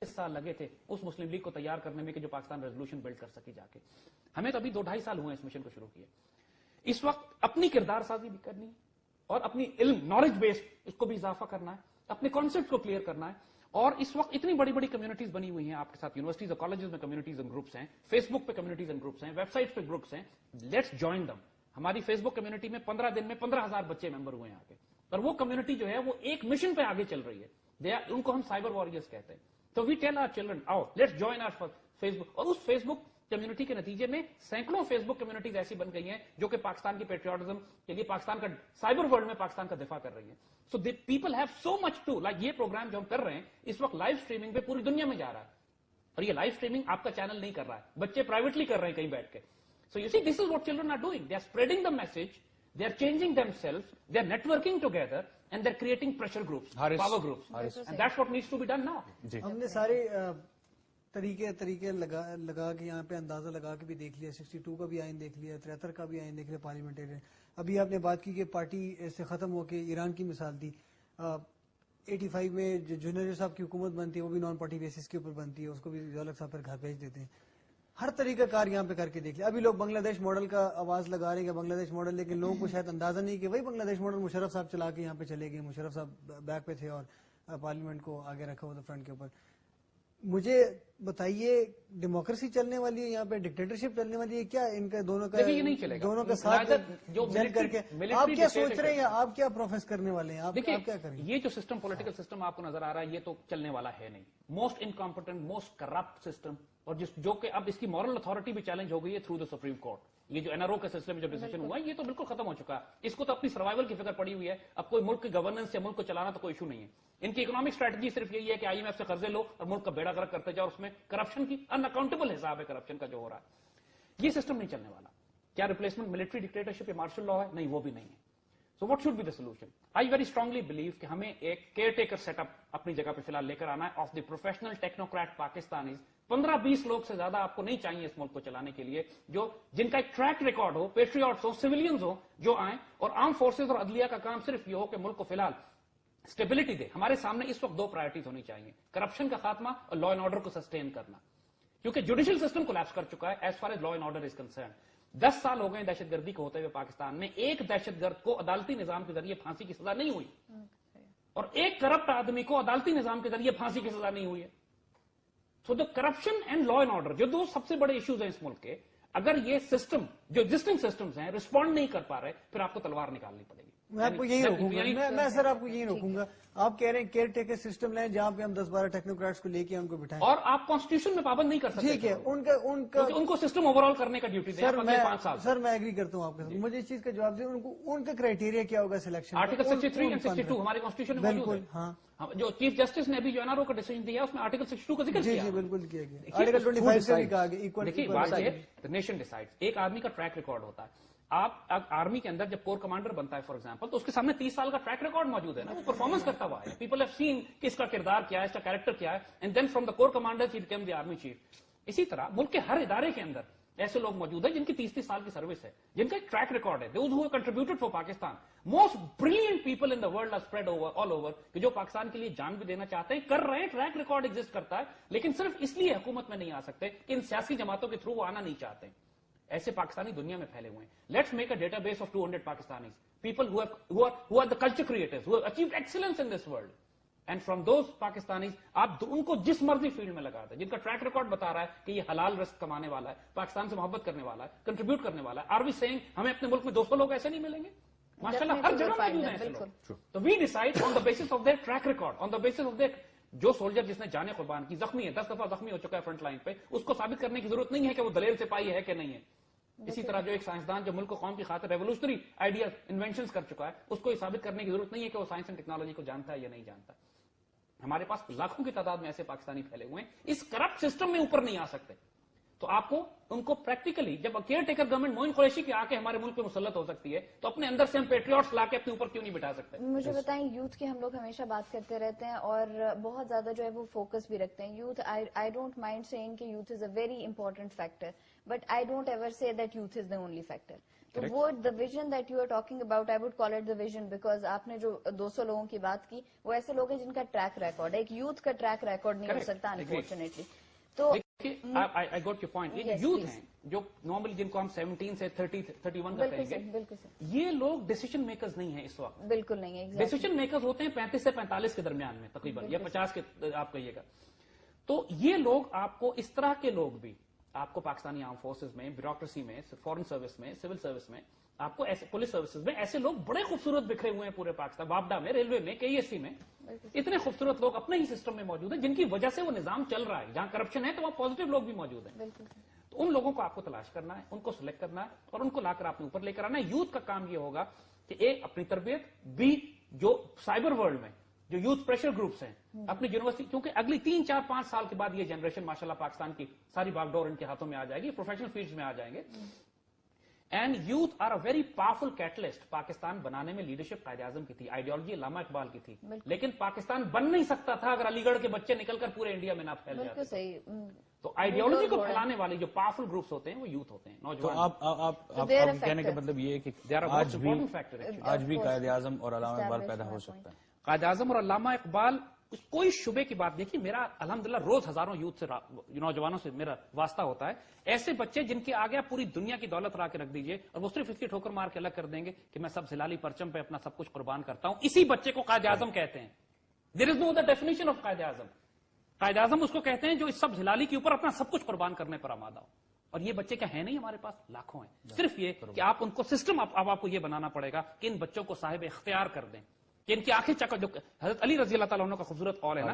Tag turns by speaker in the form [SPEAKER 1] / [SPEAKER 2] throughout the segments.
[SPEAKER 1] سال لگے تھے اس مسلم لیگ کو تیار کرنے میں کہ جو پاکستان ریزولوشن بلڈ کر سکی جا کے. ہمیں تو ابھی 2-2.5 سال ہوئے ہیں اس مشن کو شروع کیے. اس وقت اپنی کردار سازی بھی کرنی ہے اور اپنی علم نالج بیس اس کو بھی اضافہ کرنا ہے, اپنے کانسیپٹ کو کلیئر کرنا ہے. اور اس وقت اتنی بڑی بڑی کمیونٹیز بنی ہوئی ہیں آپ کے ساتھ, یونیورسٹیز اور کالجز میں کمیونٹیز اینڈ گروپس ہیں, فیس بک پہ کمیونٹیز اینڈ گروپس ہیں, ویب سائٹس پہ گروپس ہیں. لیٹس جوائن دم. ہماری فیس بک کمیونٹی میں 15 دن میں 15,000 بچے ممبر ہوئے ہیں آگے, اور وہ کمیونٹی جو ہے وہ ایک مشن پہ آگے چل رہی ہے. ان کو ہم سائبر وارریئرز کہتے ہیں. تو وی ٹیل آور چلڈرن آؤ لیٹس جوائن آور فیس بک. اور اس فیس بک کمیونٹی کے نتیجے میں سینکڑوں فیس بک کمیونٹیز ایسی بن گئی ہیں جو کہ پاکستان کی پیٹریوٹزم کے لیے پاکستان کا سائبر ورلڈ میں پاکستان کا دفاع کر رہی ہیں. So the people have so much to like. یہ پروگرام جو ہم کر رہے ہیں اس وقت لائیو اسٹریمنگ پہ پوری دنیا میں جا رہا ہے, اور یہ لائیو اسٹریمنگ آپ کا چینل نہیں کر رہا ہے, بچے پرائیویٹلی کر رہے ہیں کہیں بیٹھ کے. So you see this is what children are doing. They are spreading the message, they are changing themselves, they are networking together, and they are creating pressure groups, power groups, and that's what needs to be done now.
[SPEAKER 2] ہم نے سارے طریقے لگا کے یہاں پہ اندازہ لگا کے بھی دیکھ لیا, 62 کا بھی آئین دیکھ لیا, 73 کا بھی آئین دیکھ لیا پارلیمنٹیرین. ابھی آپ نے بات کی کہ پارٹی سے ختم ہو کے ایران کی مثال دی. 85 میں جو جنرل صاحب کی حکومت بنتی ہے وہ بھی نان پارٹی بیسس کے اوپر بنتی ہے, اس کو بھی ضیاء صاحب پر گھر بھیج دیتے ہیں. ہر طریقہ کار یہاں پہ کر کے دیکھ لیا. ابھی لوگ بنگلہ دیش ماڈل کا آواز لگا رہے ہیں کہ بنگلہ دیش ماڈل, لیکن لوگوں کو شاید اندازہ نہیں کہ وہی بنگلہ دیش ماڈل مشرف صاحب چلا کے یہاں پہ چلے گئے. مشرف صاحب بیک پہ تھے اور پارلیمنٹ کو آگے رکھا ہوا تھا فرنٹ کے اوپر. مجھے بتائیے ڈیموکریسی چلنے والی ہے یہاں پہ, ڈکٹیٹرشپ چلنے والی ہے کیا؟ ان کا دونوں کا ساتھ جل کر کے آپ کیا سوچ رہے ہیں, آپ کیا پروفیس کرنے والے ہیں, آپ کیا کریں؟
[SPEAKER 1] یہ جو سسٹم پولیٹیکل سسٹم آپ کو نظر آ رہا ہے یہ تو چلنے والا ہے نہیں. Most incompetent, most corrupt system, اور جو کہ اب اس کی مورل اتھارٹی بھی چیلنج ہو گئی ہے تھرو دا سپریم کورٹ. یہ جو NRO کے سلسلے میں جو ڈیسیجن ہوا ہے یہ تو بالکل ختم ہو چکا ہے. اس کو تو اپنی سروائیول کی فکر پڑی ہوئی ہے. اب کوئی ملک کی گورننس یا ملک کو چلانا تو کوئی ایشو نہیں ہے. ان کی اکنامک اسٹریٹجی صرف یہی ہے کہ IMF سے قرضے لو اور ملک کا بیڑا غرق کرتے جاؤ, اور اس میں کرپشن کی ان اکاؤنٹیبل حساب ہے کرپشن کا جو ہو رہا ہے. یہ سسٹم نہیں چلنے والا. کیا ریپلیسمنٹ ملٹری ڈکٹیٹرشپ یا مارشل لا ہے؟ نہیں, وہ بھی نہیں ہے. So what should be the solution? I very strongly believe کہ ہمیں ایک کیئر ٹیکر سیٹ اپ اپنی جگہ پہ فی الحال لے کر آنا ہے of the professional technocrat Pakistanis. 15-20 لوگ سے زیادہ آپ کو نہیں چاہیے اس ملک کو چلانے کے لیے, جن کا ایک ٹریک ریکارڈ ہو, پیٹریوٹس ہو, سویلینز ہو جو آئیں, اور آرم فورسز اور عدلیہ کا کام صرف یہ ہو کہ ملک کو فی الحال اسٹیبلٹی دے. ہمارے سامنے اس وقت 2 پرائرٹیز ہونی چاہیے, کرپشن کا خاتمہ اور لا اینڈ آرڈر کو سسٹین کرنا, کیونکہ جوڈیشل سسٹم کولیپس کر چکا ہے as far as law and order is concern. 10 سال ہو گئے دہشت گردی کو ہوتے ہوئے پاکستان میں. ایک دہشت گرد کو عدالتی نظام کے ذریعے پھانسی کی سزا نہیں ہوئی, اور ایک کرپٹ آدمی کو عدالتی نظام کے ذریعے پھانسی کی سزا نہیں ہوئی ہے. So the corruption and law and order جو 2 سب سے بڑے ایشوز ہیں اس ملک کے, اگر یہ سسٹم جو ایگزسٹنگ سسٹمز ہیں رسپونڈ نہیں کر پا رہے, پھر آپ کو تلوار نکالنی پڑے گی.
[SPEAKER 2] میں آپ کو یہی روکوں گا, میں سر آپ کو یہی روکوں گا. آپ کہہ رہے ہیں کیئر ٹیکر سسٹم لیں جہاں پہ ہم 10-12 ٹیکنوکریٹس کو لے کے ان کو بٹھائیں,
[SPEAKER 1] اور آپ کانسٹیٹیوشن میں پابند نہیں کر سکتے.
[SPEAKER 2] ٹھیک ہے,
[SPEAKER 1] ان کو سسٹم اوور آل کرنے کا ڈیوٹی دیں 5 سال.
[SPEAKER 2] سر میں ایگری کرتا ہوں آپ کے ساتھ. مجھے اس چیز کا جواب دیں, ان کا کرائٹیریا کیا ہوگا سلیکشن؟
[SPEAKER 1] آرٹیکل 63 اور 62 ہمارے کانسٹیٹیوشن میں موجود ہے.
[SPEAKER 2] ہاں,
[SPEAKER 1] جو چیف جسٹس نے ابھی جو NRO کا ڈیسیجن دیا اس میں آرٹیکل 62 کا ذکر کیا.
[SPEAKER 2] جی بالکل کیا گیا. آرٹیکل 25 سے بھی کہا گیا.
[SPEAKER 1] دیکھیے بات یہ ہے, نیشن ڈیسائڈ. ایک آدمی کا ٹریک ریکارڈ ہوتا ہے. آپ آرمی کے اندر جب کور کمانڈر بنتا ہے فار ایگزامپل, تو اس کے سامنے 30 سال کا ٹریک ریکارڈ موجود ہے نا, وہ پرفارمنس کرتا ہوا ہے. پیپل ہیو سین کہ اس کا کردار کیا ہے, اس کا کیریکٹر کیا ہے, and then from the core commander he became the army chief. اسی طرح ملک کے ہر ادارے کے اندر ایسے لوگ موجود ہیں جن کی 30 سال کی سروس ہے, جن کا ایک ٹریک ریکارڈ ہے. Those who have contributed for Pakistan. Most brilliant people in the world are spread all over, کہ جو پاکستان کے لیے جان بھی دینا چاہتے ہیں, کر رہے ہیں. ٹریک ریکارڈ ایگزسٹ کرتا ہے, لیکن صرف اس لیے حکومت میں نہیں آ سکتے کہ ان سیاسی جماعتوں کے تھرو وہ آنا نہیں چاہتے. ایسے پاکستانی دنیا میں پھیلے ہوئے ہیں. Let's make a data base of 200 Pakistanis, people who are the culture creators, who have achieved excellence in this world. And from those Pakistanis, آپ ان کو جس مرضی فیلڈ میں لگا دیں, جن کا ٹریک ریکارڈ بتا رہا ہے کہ یہ حلال رزق کمانے والا ہے, پاکستان سے محبت کرنے والا ہے, کنٹریبیوٹ کرنے والا ہے. Are we saying ہمیں اپنے ملک میں 200 لوگ ایسے نہیں ملیں گے؟ ماشاءاللہ ہر جگہ موجود ہیں ایسے لوگ. تو we decide on the basis of their track record, on the basis of their جو سولجر جس نے جانے قربان کی, زخمی ہے, 10 دفعہ زخمی ہو چکا ہے فرنٹ لائن پہ, اس کو ثابت کرنے کی ضرورت نہیں ہے کہ وہ دلیر سپاہی ہے کہ نہیں ہے. اسی طرح جو ایک سائنسدان جو ملک کو قوم کی خاطر ریولوشنری آئیڈیاز انوینشنز کر چکا ہے, اس کو یہ ثابت کرنے کی ضرورت نہیں ہے کہ وہ سائنس اینڈ ٹیکنالوجی کو جانتا ہے یا نہیں جانتا. ہمارے پاس لاکھوں کی تعداد میں ایسے پاکستانی پھیلے ہوئے ہیں, اس کرپٹ سسٹم میں اوپر نہیں آ سکتے. تو آپ کو ان کو پریکٹیکلی, جب کیئر ٹیکر گورنمنٹ معین قریشی کے آ کے ہمارے ملک پہ مسلط ہو سکتی ہے, تو اپنے اندر سے ہم پیٹریوٹس لا کے اپنے اوپر کیوں نہیں بٹھا سکتے؟
[SPEAKER 3] مجھے بتائیں, یوتھ کی ہم لوگ ہمیشہ بات کرتے رہتے ہیں اور بہت زیادہ جو ہے وہ فوکس بھی رکھتے ہیں. Youth, I don't mind saying کہ youth is a very important factor, but I don't ever say that youth is the only factor. وہ the vision that you are talking about, I would call it the vision, because آپ نے جو 200 لوگوں کی بات کی وہ ایسے لوگ ہیں جن کا ٹریک ریکارڈ ہے. ایک یوتھ کا ٹریک ریکارڈ نہیں ہو سکتا انفارچونیٹلی. تو
[SPEAKER 1] I got your point. یہ یوتھ ہیں جو نارملی جن کو ہم 17 سے 31 کا کہیں گے,
[SPEAKER 3] بالکل
[SPEAKER 1] یہ لوگ ڈیسیشن میکرز نہیں ہیں اس وقت.
[SPEAKER 3] بالکل نہیں ہے.
[SPEAKER 1] ڈیسیشن میکرز ہوتے ہیں 35 سے 45 کے درمیان میں تقریباً, یا 50 کے آپ کہیے گا. تو یہ لوگ آپ کو اس طرح کے لوگ بھی آپ کو پاکستانی آرم فورسز میں, بیوروکریسی میں, فورن سروس میں, سول سروس میں, آپ کو ایسے پولیس سروسز میں ایسے لوگ بڑے خوبصورت بکھرے ہوئے ہیں پورے پاکستان, وابڈا میں, ریلوے میں, KESC میں, اتنے خوبصورت لوگ اپنے ہی سسٹم میں موجود ہیں جن کی وجہ سے وہ نظام چل رہا ہے. جہاں کرپشن ہے تو وہاں پازیٹیو لوگ بھی موجود ہیں. تو ان لوگوں کو آپ کو تلاش کرنا ہے, ان کو سلیکٹ کرنا ہے اور ان کو لا کر آپ نے اوپر لے کر آنا ہے. یوتھ کا کام یہ ہوگا کہ ایک اپنی تربیت, بی جو سائبر ورلڈ میں جو یوتھ پریشر گروپس ہیں اپنی یونیورسٹی, کیونکہ اگلی 3, 4, 5 سال کے بعد یہ جنریشن ماشاءاللہ پاکستان کی ساری باغ ڈور ان کے ہاتھوں میں آ جائے گی, پروفیشنل فیلڈز میں آ جائیں گے. And youth are a very powerful catalyst. Pakistan بنانے میں لیڈرشپ قائد اعظم کی تھی, آئیڈیالوجی علامہ اقبال کی تھی, لیکن پاکستان بن نہیں سکتا تھا اگر علی گڑھ کے بچے نکل کر پورے انڈیا میں نہ پھیل جاتے. تو آئیڈیالوجی کو پھیلانے والے جو پاورفل گروپس ہوتے ہیں وہ یوتھ ہوتے ہیں, نوجوان.
[SPEAKER 4] آپ کہنے کا مطلب یہ ہے کہ آج بھی قائد اعظم اور علامہ اقبال پیدا ہو سکتا ہے.
[SPEAKER 1] قائد اعظم اور علامہ اقبال, کوئی شبے کی بات دیکھیے, میرا الحمدللہ روز ہزاروں یوتھ سے نوجوانوں سے میرا واسطہ ہوتا ہے. ایسے بچے جن کے آگے پوری دنیا کی دولت لا کے رکھ دیجئے اور وہ صرف اس کی ٹھوکر مار کے الگ کر دیں گے کہ میں سب زلالی پرچم پہ اپنا سب کچھ قربان کرتا ہوں, اسی بچے کو قائد اعظم کہتے ہیں. دیر از no other definition of Quaid Azam. Quaid Azam اس کو کہتے ہیں جو اس سب زلالی کے اوپر اپنا سب کچھ قربان کرنے پر آمادہ ہو. اور یہ بچے کیا ہے نہیں ہمارے پاس, لاکھوں ہیں. صرف یہ کہ آپ ان کو سسٹم اب آپ کو یہ بنانا پڑے گا کہ ان بچوں کو صاحب اختیار کر دیں, کہ ان کی آنکھیں چکر, جو حضرت علی رضی اللہ تعالیٰ عنہ کا خوبصورت قول ہے نا,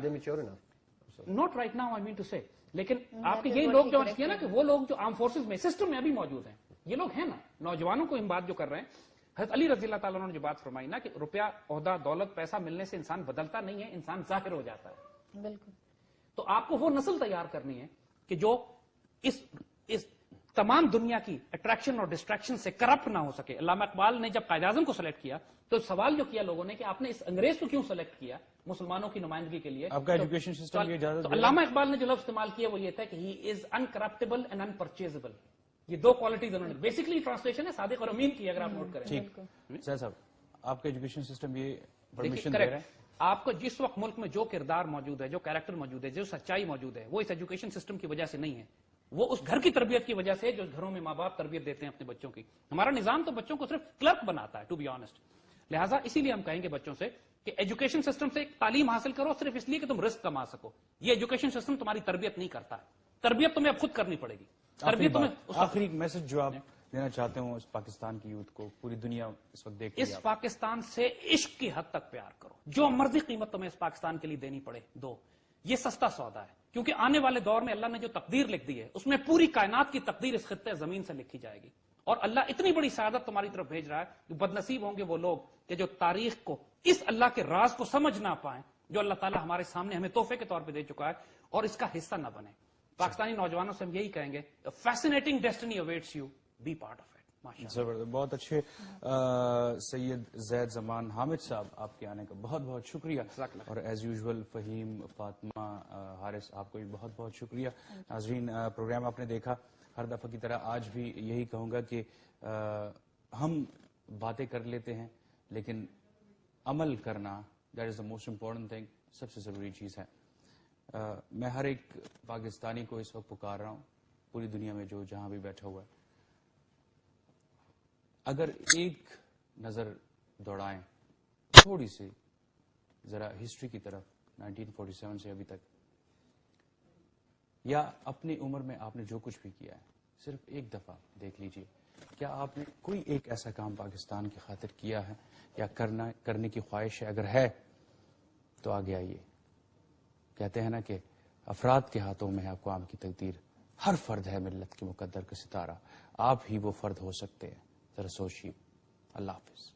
[SPEAKER 1] not right now I mean to say, لیکن آپ کے یہی لوگ جو ہے نا کہ وہ لوگ جو آرم فورسز میں سسٹم میں ابھی موجود ہیں, یہ لوگ ہیں نا, نوجوانوں کو ہم بات جو کر رہے ہیں. حضرت علی رضی اللہ تعالیٰ عنہ نے جو بات فرمائی نا کہ روپیہ, عہدہ, دولت, پیسہ ملنے سے انسان بدلتا نہیں ہے, انسان ظاہر ہو جاتا ہے.
[SPEAKER 3] بالکل.
[SPEAKER 1] تو آپ کو وہ نسل تیار کرنی ہے کہ جو اس تمام دنیا کی اٹریکشن اور ڈسٹریکشن سے کرپٹ نہ ہو سکے. علامہ اقبال نے جب قائد اعظم کو سلیکٹ کیا تو سوال جو کیا لوگوں نے کہ آپ نے اس انگریز کو کیوں سلیکٹ کیا مسلمانوں کی نمائندگی کے لیے,
[SPEAKER 4] آپ کا ایجوکیشن سسٹم یہ اجازت.
[SPEAKER 1] تو علامہ اقبال نے جو لفظ استعمال کیا وہ یہ تھا کہ ہی از انکرپٹیبل اینڈ انپرچیزبل. یہ دو کوالٹیز انہوں نے, بیسکلی ٹرانسلیشن ہے صادق اور امین کی, اگر آپ نوٹ کریں.
[SPEAKER 4] ٹھیک سر صاحب, آپ کا ایجوکیشن سسٹم یہ پرمیشن دے رہا ہے.
[SPEAKER 1] آپ کو جس وقت ملک میں جو کردار موجود ہے, جو کیریکٹر موجود ہے, جو سچائی موجود ہے, وہ اس ایجوکیشن سسٹم کی وجہ سے نہیں ہے, وہ اس گھر کی تربیت کی وجہ سے, جو گھروں میں ماں باپ تربیت دیتے ہیں اپنے بچوں کی. ہمارا نظام تو بچوں کو صرف کلرک بناتا ہے, ٹو بی آنےسٹ. لہٰذا اسی لیے ہم کہیں گے بچوں سے کہ ایجوکیشن سسٹم سے تعلیم حاصل کرو صرف اس لیے کہ تم رزق کما سکو. یہ ایجوکیشن سسٹم تمہاری تربیت نہیں کرتا ہے, تربیت تمہیں اب خود کرنی پڑے گی. تربیت
[SPEAKER 4] آخری میسج جو آپ دینا چاہتے ہوں اس پاکستان کی یوتھ کو, پوری دنیا اس وقت دیکھ رہی ہے,
[SPEAKER 1] اس پاکستان سے عشق کی حد تک پیار کرو, جو مرضی قیمت تمہیں اس پاکستان کے لیے دینی پڑے دو. یہ سستا سودا ہے, کیونکہ آنے والے دور میں اللہ نے جو تقدیر لکھ دی ہے اس میں پوری کائنات کی تقدیر اس خطے زمین سے لکھی جائے گی. اور اللہ اتنی بڑی سعادت تمہاری طرف بھیج رہا ہے کہ بدنصیب ہوں گے وہ لوگ کہ جو تاریخ کو, اس اللہ کے راز کو سمجھ نہ پائیں جو اللہ تعالیٰ ہمارے سامنے ہمیں تحفے کے طور پہ دے چکا ہے, اور اس کا حصہ نہ بنے. پاکستانی نوجوانوں سے ہم یہی کہیں گے, fascinating destiny awaits you, be part of it.
[SPEAKER 4] زبردست, بہت اچھے. سید زید زمان حامد صاحب, آپ کے آنے کا بہت بہت شکریہ, اور ایز یوزول فہیم, فاطمہ, حارث, آپ کو بھی بہت بہت شکریہ. ناظرین, پروگرام آپ نے دیکھا, ہر دفعہ کی طرح آج بھی یہی کہوں گا کہ ہم باتیں کر لیتے ہیں لیکن عمل کرنا, that is the most important thing, سب سے ضروری چیز ہے. میں ہر ایک پاکستانی کو اس وقت پکار رہا ہوں, پوری دنیا میں جو جہاں بھی بیٹھا ہوا ہے, اگر ایک نظر دوڑائیں تھوڑی سی ذرا ہسٹری کی طرف, 1947 سے ابھی تک, یا اپنی عمر میں آپ نے جو کچھ بھی کیا ہے, صرف ایک دفعہ دیکھ لیجئے, کیا آپ نے کوئی ایک ایسا کام پاکستان کی خاطر کیا ہے یا کرنے کی خواہش ہے؟ اگر ہے تو آگے آئیے. کہتے ہیں نا کہ افراد کے ہاتھوں میں ہے اقوام کی تقدیر, ہر فرد ہے ملت کے مقدر کا ستارہ, آپ ہی وہ فرد ہو سکتے ہیں, ذرا سوچیے. اللہ حافظ.